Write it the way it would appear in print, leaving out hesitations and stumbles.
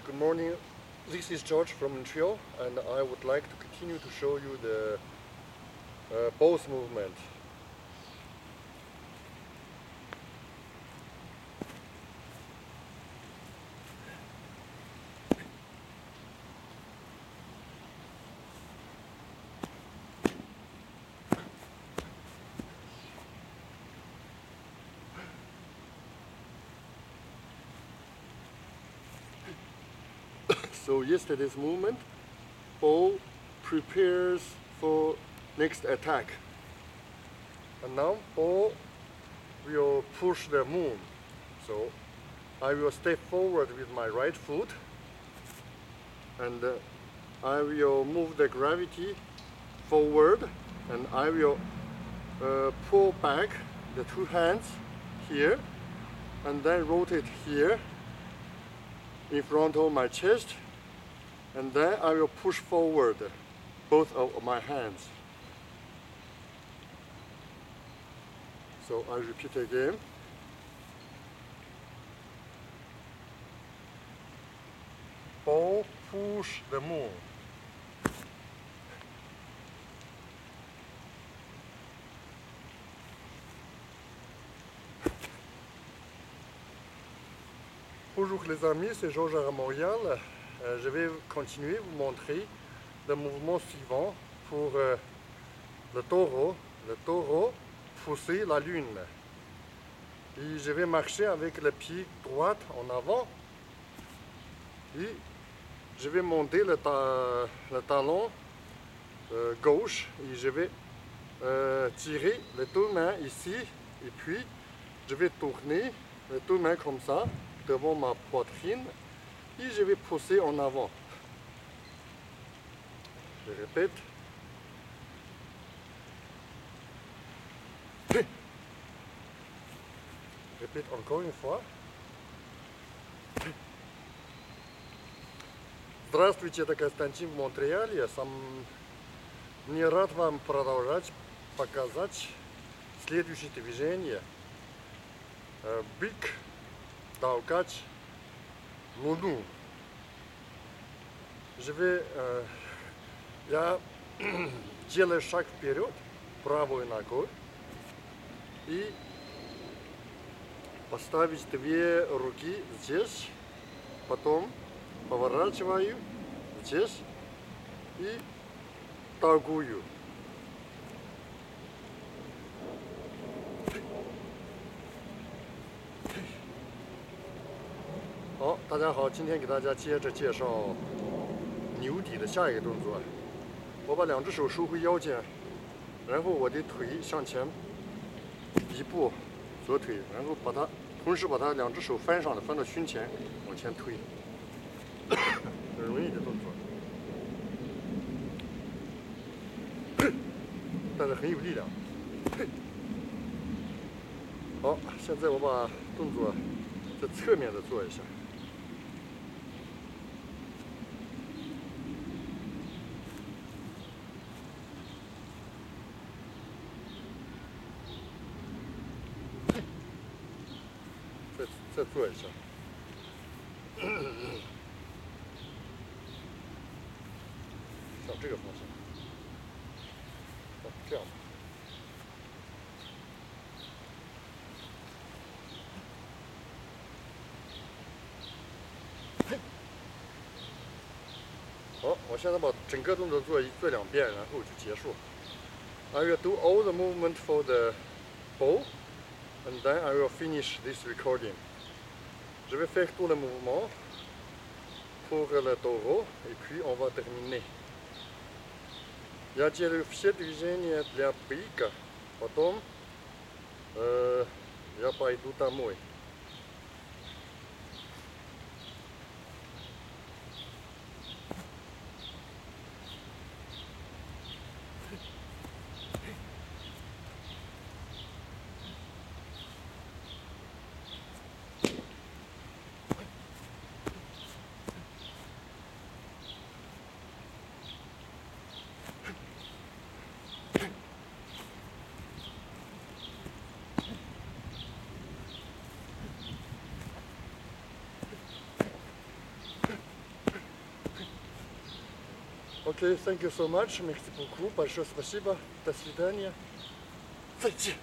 Good morning, this is George from Rentrées, and I would like to continue to show you the both movement. So yesterday's movement, Bull prepares for next attack. And now Bull will push the moon. So I will step forward with my right foot, and I will move the gravity forward, and I will pull back the two hands here, and then rotate here in front of my chest. And then I will push forward both of my hands. So I repeat again. Bull push the moon. Bonjour les amis, c'est Georges à Montréal. Je vais continuer à vous montrer le mouvement suivant pour le taureau. Le taureau pousser la lune. Et je vais marcher avec le pied droit en avant. Et je vais monter le talon gauche. Et je vais tirer les deux mains ici. Et puis je vais tourner les deux mains comme ça devant ma poitrine. Et je vais pousser en avant. Je répète. Répète encore une fois. Здравствуйте, это Константин в Монреале. Мне рад вам показать следующее движение. Бик, толкать, луну. Я делаю шаг вперед правой ногой и поставить две руки здесь, потом поворачиваю здесь и толкую. 好，大家好，今天给大家接着介绍牛底的下一个动作。我把两只手收回腰间，然后我的腿向前一步，左腿，然后同时把它两只手翻上来，翻到胸前，往前推，很容易的动作，但是很有力量。好，现在我把动作在侧面的做一下。 再做一下，向这个方向，这样吧。好，我现在把整个动作做两遍，然后就结束。I will do all the movement for the bow, and then I will finish this recording. Je vais faire tout le mouvement pour le taureau et puis on va terminer. Я делаю все движения для быка, потом я пойду домой. Окей, thank you so much, merci beaucoup, большое спасибо, до свидания, 再见。